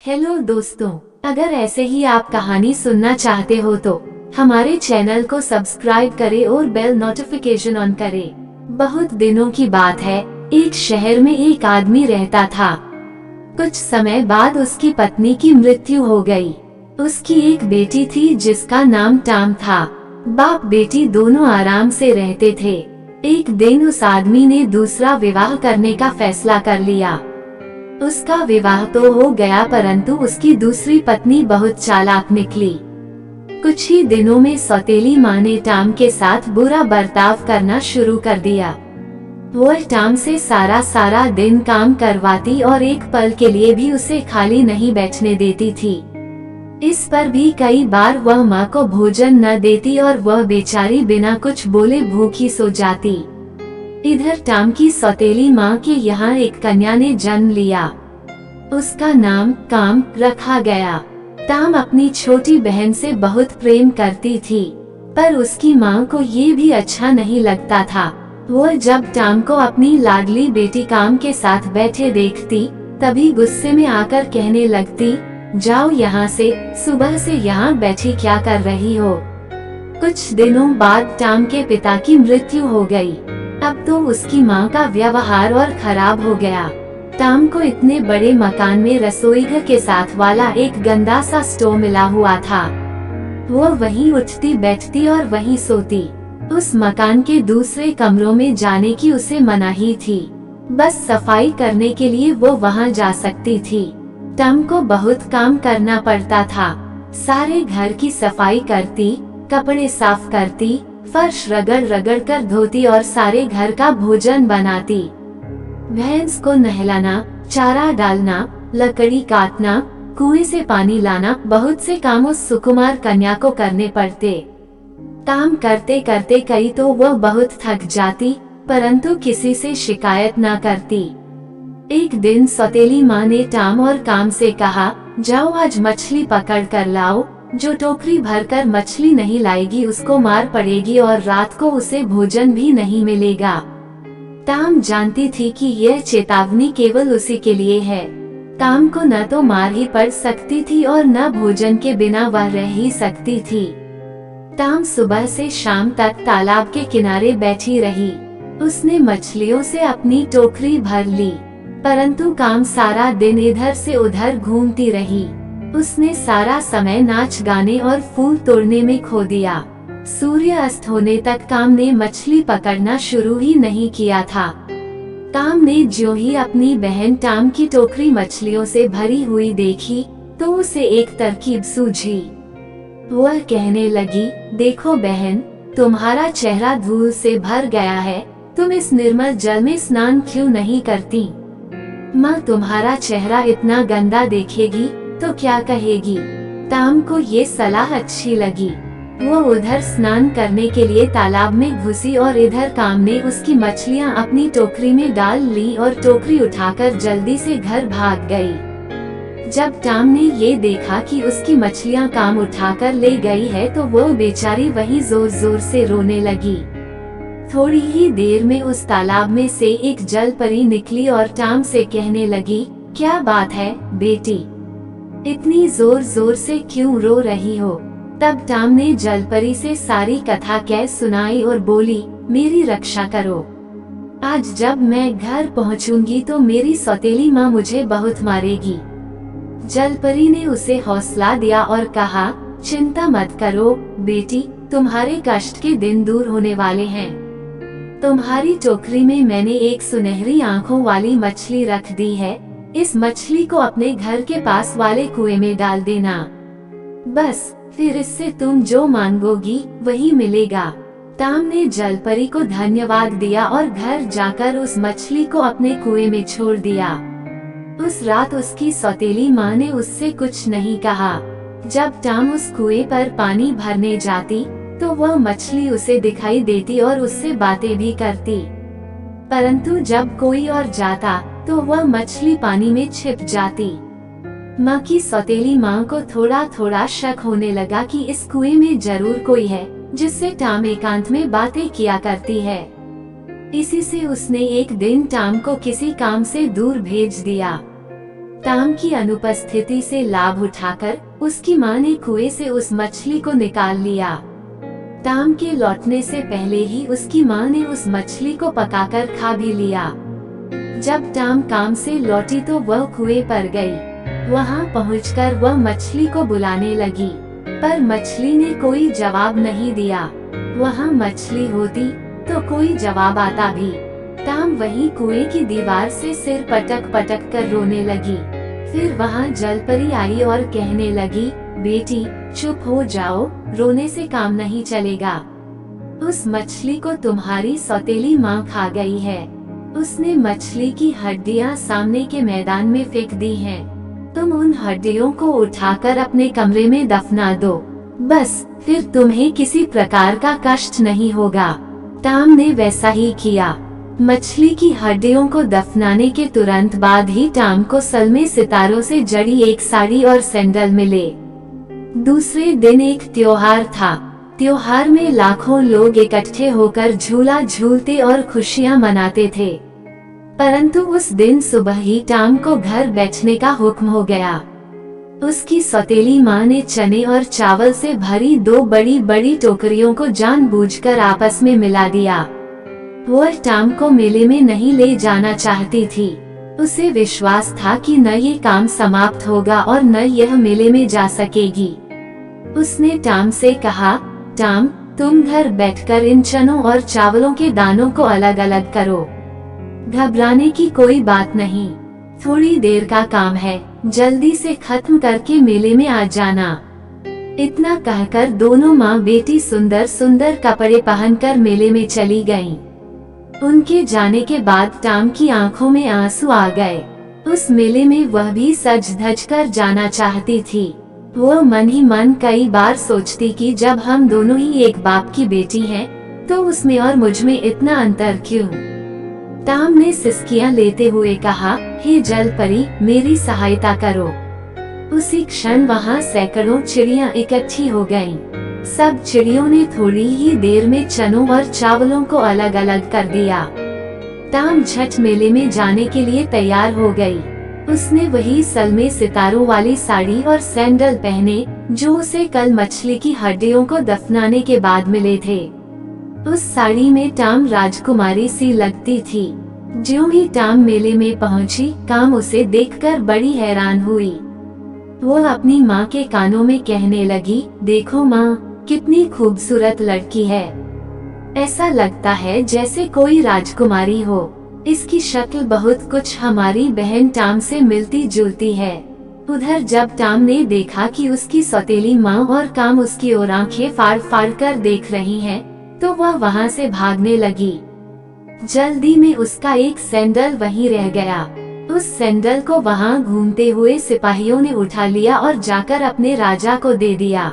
Hello दोस्तों, अगर ऐसे ही आप कहानी सुनना चाहते हो तो हमारे चैनल को सब्सक्राइब करें और बेल नोटिफिकेशन ऑन करें। बहुत दिनों की बात है, एक शहर में एक आदमी रहता था। कुछ समय बाद उसकी पत्नी की मृत्यु हो गई। उसकी एक बेटी थी जिसका नाम टॉम था। बाप बेटी दोनों आराम से रहते थे। एक दिन उस आदमी ने दूसरा विवाह करने का फैसला कर लिया। उसका विवाह तो हो गया, परंतु उसकी दूसरी पत्नी बहुत चालाक निकली। कुछ ही दिनों में सौतेली माँ ने टॉम के साथ बुरा बर्ताव करना शुरू कर दिया। वह टॉम से सारा दिन काम करवाती और एक पल के लिए भी उसे खाली नहीं बैठने देती थी। इस पर भी कई बार वह माँ को भोजन न देती और वह बेचारी बिना कुछ बोले भूखी सो जाती। इधर टॉम की सौतेली माँ के यहाँ एक कन्या ने जन्म लिया। उसका नाम काम रखा गया। टॉम अपनी छोटी बहन से बहुत प्रेम करती थी, पर उसकी माँ को ये भी अच्छा नहीं लगता था। वह जब टॉम को अपनी लाडली बेटी काम के साथ बैठे देखती, तभी गुस्से में आकर कहने लगती, जाओ यहाँ से, सुबह से यहाँ बैठी क्या कर रही हो। कुछ दिनों बाद टॉम के पिता की मृत्यु हो गई। अब तो उसकी माँ का व्यवहार और खराब हो गया। टॉम को इतने बड़े मकान में रसोई घर के साथ वाला एक गंदा सा स्टोव मिला हुआ था। वो वहीं उठती बैठती और वहीं सोती। उस मकान के दूसरे कमरों में जाने की उसे मनाही थी। बस सफाई करने के लिए वो वहाँ जा सकती थी। टॉम को बहुत काम करना पड़ता था। सारे घर की सफाई करती, कपड़े साफ करती, फर्श रगड़ रगड़ कर धोती और सारे घर का भोजन बनाती। भैंस को नहलाना, चारा डालना, लकड़ी काटना, कुएं से पानी लाना, बहुत से काम उस सुकुमार कन्या को करने पड़ते। काम करते करते कई तो वह बहुत थक जाती, परंतु किसी से शिकायत न करती। एक दिन सौतेली माँ ने टॉम और काम से कहा, जाओ आज मछली पकड़ कर लाओ। जो टोकरी भरकर मछली नहीं लाएगी उसको मार पड़ेगी और रात को उसे भोजन भी नहीं मिलेगा। टॉम जानती थी कि यह चेतावनी केवल उसी के लिए है। टॉम को न तो मार ही पड़ सकती थी और न भोजन के बिना वह रह ही सकती थी। टॉम सुबह से शाम तक तालाब के किनारे बैठी रही। उसने मछलियों से अपनी टोकरी भर ली, परंतु काम सारा दिन इधर से उधर घूमती रही। उसने सारा समय नाच गाने और फूल तोड़ने में खो दिया। सूर्य अस्त होने तक काम ने मछली पकड़ना शुरू ही नहीं किया था। काम ने ज्यों ही अपनी बहन टॉम की टोकरी मछलियों से भरी हुई देखी, तो उसे एक तरकीब सूझी। वह कहने लगी, देखो बहन, तुम्हारा चेहरा धूल से भर गया है, तुम इस निर्मल जल में स्नान क्यों नहीं करती? माँ तुम्हारा चेहरा इतना गंदा देखेगी तो क्या कहेगी? टॉम को ये सलाह अच्छी लगी। वो उधर स्नान करने के लिए तालाब में घुसी और इधर काम ने उसकी मछलियाँ अपनी टोकरी में डाल ली और टोकरी उठाकर जल्दी से घर भाग गई। जब टॉम ने ये देखा कि उसकी मछलियाँ काम उठाकर ले गई है, तो वो बेचारी वहीं जोर जोर से रोने लगी। थोड़ी ही देर में उस तालाब में से एक जल परी निकली और टॉम से कहने लगी, क्या बात है बेटी, इतनी जोर जोर से क्यों रो रही हो? तब टॉम ने जलपरी से सारी कथा कह सुनाई और बोली, मेरी रक्षा करो। आज जब मैं घर पहुंचूंगी तो मेरी सौतेली माँ मुझे बहुत मारेगी। जलपरी ने उसे हौसला दिया और कहा, चिंता मत करो बेटी, तुम्हारे कष्ट के दिन दूर होने वाले हैं। तुम्हारी टोकरी में मैंने एक सुनहरी आँखों वाली मछली रख दी है। इस मछली को अपने घर के पास वाले कुएं में डाल देना। बस फिर इससे तुम जो मांगोगी वही मिलेगा। टॉम ने जलपरी को धन्यवाद दिया और घर जाकर उस मछली को अपने कुएं में छोड़ दिया। उस रात उसकी सौतेली माँ ने उससे कुछ नहीं कहा। जब टॉम उस कुएं पर पानी भरने जाती, तो वह मछली उसे दिखाई देती और उससे बातें भी करती, परंतु जब कोई और जाता तो वह मछली पानी में छिप जाती। माँ की सौतेली माँ को थोड़ा थोड़ा शक होने लगा कि इस कुएं में जरूर कोई है जिससे टॉम एकांत में बातें किया करती है। इसी से उसने एक दिन टॉम को किसी काम से दूर भेज दिया। टाम की अनुपस्थिति से लाभ उठाकर उसकी माँ ने कुएं से उस मछली को निकाल लिया। टाम के लौटने से पहले ही उसकी माँ ने उस मछली को पकाकर खा भी लिया। जब टाम काम से लौटी तो वह कुएं पर गई। वहाँ पहुंचकर वह मछली को बुलाने लगी, पर मछली ने कोई जवाब नहीं दिया। वहाँ मछली होती तो कोई जवाब आता भी। टाम वही कुएं की दीवार से सिर पटक पटक कर रोने लगी। फिर वहाँ जलपरी आई और कहने लगी, बेटी चुप हो जाओ, रोने से काम नहीं चलेगा। उस मछली को तुम्हारी सौतेली माँ खा गई है। उसने मछली की हड्डियाँ सामने के मैदान में फेंक दी हैं। तुम उन हड्डियों को उठाकर अपने कमरे में दफना दो, बस फिर तुम्हें किसी प्रकार का कष्ट नहीं होगा। टाम ने वैसा ही किया। मछली की हड्डियों को दफनाने के तुरंत बाद ही टाम को सलमे सितारों से जड़ी एक साड़ी और सैंडल मिले। दूसरे दिन एक त्योहार था। त्योहार में लाखों लोग इकट्ठे होकर झूला झूलते और खुशियां मनाते थे। परंतु उस दिन सुबह ही टाम को घर बैठने का हुक्म हो गया। उसकी सौतेली माँ ने चने और चावल से भरी 2 बड़ी बड़ी टोकरियों को जानबूझकर आपस में मिला दिया। वह टाम को मेले में नहीं ले जाना चाहती थी। उसे विश्वास था कि न ये काम समाप्त होगा और न यह मेले में जा सकेगी। उसने टाम से कहा, टाम तुम घर बैठकर इन चनों और चावलों के दानों को अलग अलग करो। घबराने की कोई बात नहीं, थोड़ी देर का काम है, जल्दी से खत्म करके मेले में आ जाना। इतना कहकर दोनों माँ बेटी सुंदर सुंदर कपड़े पहनकर मेले में चली गईं। उनके जाने के बाद टाम की आंखों में आंसू आ गए। उस मेले में वह भी सज धज कर जाना चाहती थी। वो मन ही मन कई बार सोचती कि जब हम दोनों ही एक बाप की बेटी हैं, तो उसमें और मुझ में इतना अंतर क्यों। टाम ने सिसकियां लेते हुए कहा, हे जलपरी मेरी सहायता करो। उसी क्षण वहाँ सैकड़ों चिड़ियां इकट्ठी हो गईं। सब चिड़ियों ने थोड़ी ही देर में चनों और चावलों को अलग अलग कर दिया। टाम झट मेले में जाने के लिए तैयार हो गई। उसने वही सलमे सितारों वाली साड़ी और सैंडल पहने जो उसे कल मछली की हड्डियों को दफनाने के बाद मिले थे। उस साड़ी में टाम राजकुमारी सी लगती थी। ज्यों ही टाम मेले में पहुंची, काम उसे देखकर बड़ी हैरान हुई। वो अपनी माँ के कानों में कहने लगी, देखो माँ, कितनी खूबसूरत लड़की है। ऐसा लगता है जैसे कोई राजकुमारी हो। इसकी शक्ल बहुत कुछ हमारी बहन टाम से मिलती जुलती है। उधर जब टाम ने देखा कि उसकी सौतेली माँ और काम उसकी ओर आंखें फाड़ फाड़ कर देख रही हैं, तो वह वहाँ से भागने लगी। जल्दी में उसका एक सैंडल वहीं रह गया। उस सैंडल को वहाँ घूमते हुए सिपाहियों ने उठा लिया और जाकर अपने राजा को दे दिया।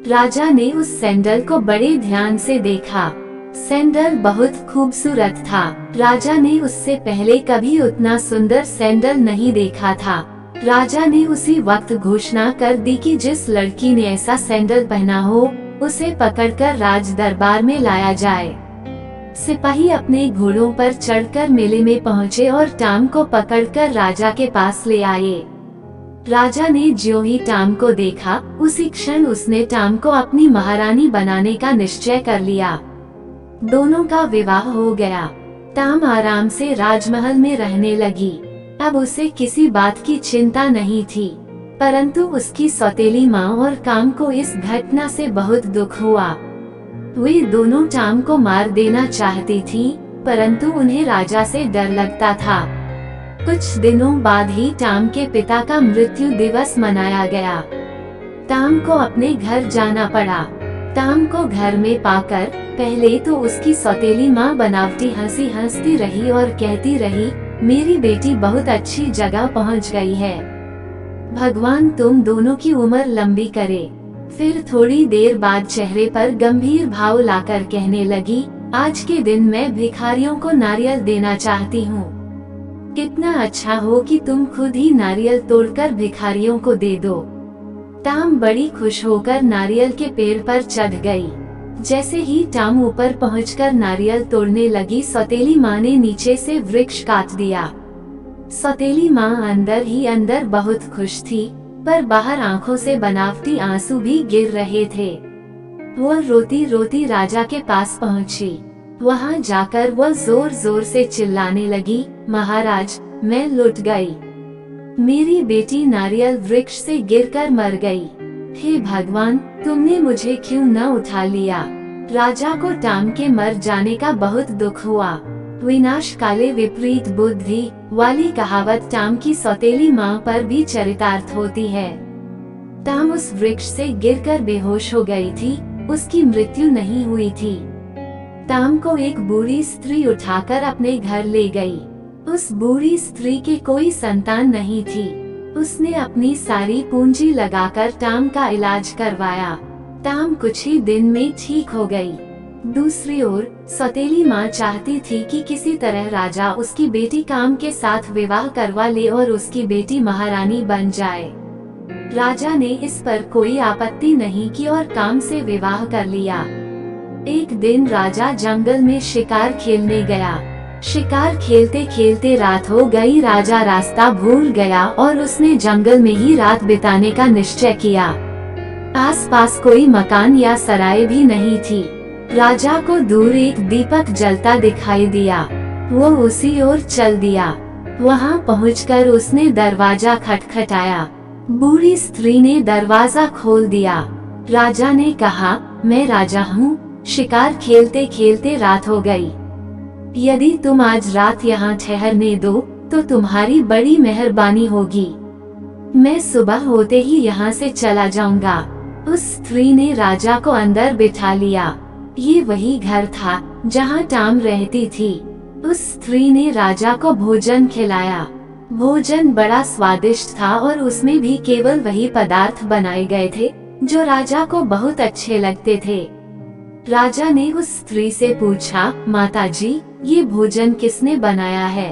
राजा ने उस सैंडल को बड़े ध्यान से देखा। सैंडल बहुत खूबसूरत था। राजा ने उससे पहले कभी उतना सुंदर सैंडल नहीं देखा था। राजा ने उसी वक्त घोषणा कर दी कि जिस लड़की ने ऐसा सैंडल पहना हो, उसे पकड़कर राज दरबार में लाया जाए। सिपाही अपने घोड़ों पर चढ़कर मेले में पहुँचे और टाम को पकड़कर राजा के पास ले आए। राजा ने ज्यों ही टाम को देखा, उसी क्षण उसने टाम को अपनी महारानी बनाने का निश्चय कर लिया। दोनों का विवाह हो गया। टाम आराम से राजमहल में रहने लगी। अब उसे किसी बात की चिंता नहीं थी, परंतु उसकी सौतेली माँ और काम को इस घटना से बहुत दुख हुआ। वे दोनों टाम को मार देना चाहती थी, परंतु उन्हें राजा से डर लगता था। कुछ दिनों बाद ही टाम के पिता का मृत्यु दिवस मनाया गया। टाम को अपने घर जाना पड़ा। टाम को घर में पाकर पहले तो उसकी सौतेली माँ बनावटी हंसी हंसती रही और कहती रही, मेरी बेटी बहुत अच्छी जगह पहुँच गई है, भगवान तुम दोनों की उम्र लंबी करे। फिर थोड़ी देर बाद चेहरे पर गंभीर भाव लाकर कहने लगी, आज के दिन मैं भिखारियों को नारियल देना चाहती हूँ। कितना अच्छा हो कि तुम खुद ही नारियल तोड़कर भिखारियों को दे दो। टाम बड़ी खुश होकर नारियल के पेड़ पर चढ़ गई। जैसे ही टाम ऊपर पहुंचकर नारियल तोड़ने लगी, सौतेली माँ ने नीचे से वृक्ष काट दिया। सौतेली माँ अंदर ही अंदर बहुत खुश थी, पर बाहर आंखों से बनावटी आंसू भी गिर रहे थे। वह रोती रोती राजा के पास पहुंची। वहां जाकर वह जोर जोर से चिल्लाने लगी, महाराज, मैं लुट गई। मेरी बेटी नारियल वृक्ष से गिरकर मर गई। हे भगवान, तुमने मुझे क्यों न उठा लिया। राजा को टाम के मर जाने का बहुत दुख हुआ। विनाश काले विपरीत बुद्धि वाली कहावत टाम की सौतेली माँ पर भी चरितार्थ होती है। टाम उस वृक्ष से गिरकर बेहोश हो गई थी, उसकी मृत्यु नहीं हुई थी। टाम को एक बूढ़ी स्त्री उठाकर अपने घर ले गई। उस बूढ़ी स्त्री के कोई संतान नहीं थी। उसने अपनी सारी पूंजी लगाकर टाम का इलाज करवाया। टाम कुछ ही दिन में ठीक हो गई। दूसरी ओर सौतेली माँ चाहती थी कि किसी तरह राजा उसकी बेटी काम के साथ विवाह करवा ले और उसकी बेटी महारानी बन जाए। राजा ने इस पर कोई आपत्ति नहीं की और काम से विवाह कर लिया। एक दिन राजा जंगल में शिकार खेलने गया। शिकार खेलते खेलते रात हो गई। राजा रास्ता भूल गया और उसने जंगल में ही रात बिताने का निश्चय किया। आसपास कोई मकान या सराय भी नहीं थी। राजा को दूर एक दीपक जलता दिखाई दिया। वो उसी ओर चल दिया। वहां पहुंचकर उसने दरवाजा खटखटाया। बूढ़ी स्त्री ने दरवाजा खोल दिया। राजा ने कहा, मैं राजा हूँ। शिकार खेलते खेलते रात हो गई। यदि तुम आज रात यहाँ ठहरने दो तो तुम्हारी बड़ी मेहरबानी होगी। मैं सुबह होते ही यहाँ से चला जाऊंगा। उस स्त्री ने राजा को अंदर बिठा लिया। ये वही घर था जहाँ टाम रहती थी। उस स्त्री ने राजा को भोजन खिलाया। भोजन बड़ा स्वादिष्ट था और उसमें भी केवल वही पदार्थ बनाए गए थे जो राजा को बहुत अच्छे लगते थे। राजा ने उस स्त्री से पूछा, माताजी, ये भोजन किसने बनाया है?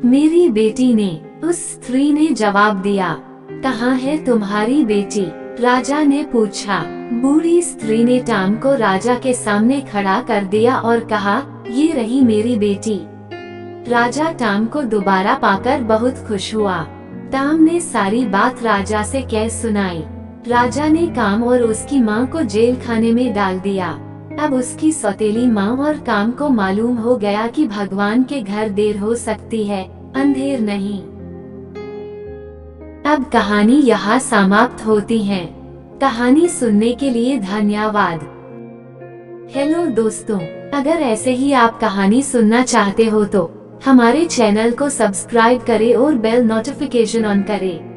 मेरी बेटी ने, उस स्त्री ने जवाब दिया। कहाँ है तुम्हारी बेटी? राजा ने पूछा। बूढ़ी स्त्री ने टाम को राजा के सामने खड़ा कर दिया और कहा, ये रही मेरी बेटी। राजा टाम को दोबारा पाकर बहुत खुश हुआ। टाम ने सारी बात राजा से कह सुनाई। राजा ने काम और उसकी माँ को जेल खाने में डाल दिया। अब उसकी सौतेली माँ और काम को मालूम हो गया कि भगवान के घर देर हो सकती है, अंधेर नहीं। अब कहानी यहाँ समाप्त होती है। कहानी सुनने के लिए धन्यवाद। हेलो दोस्तों, अगर ऐसे ही आप कहानी सुनना चाहते हो तो हमारे चैनल को सब्सक्राइब करें और बेल नोटिफिकेशन ऑन करें।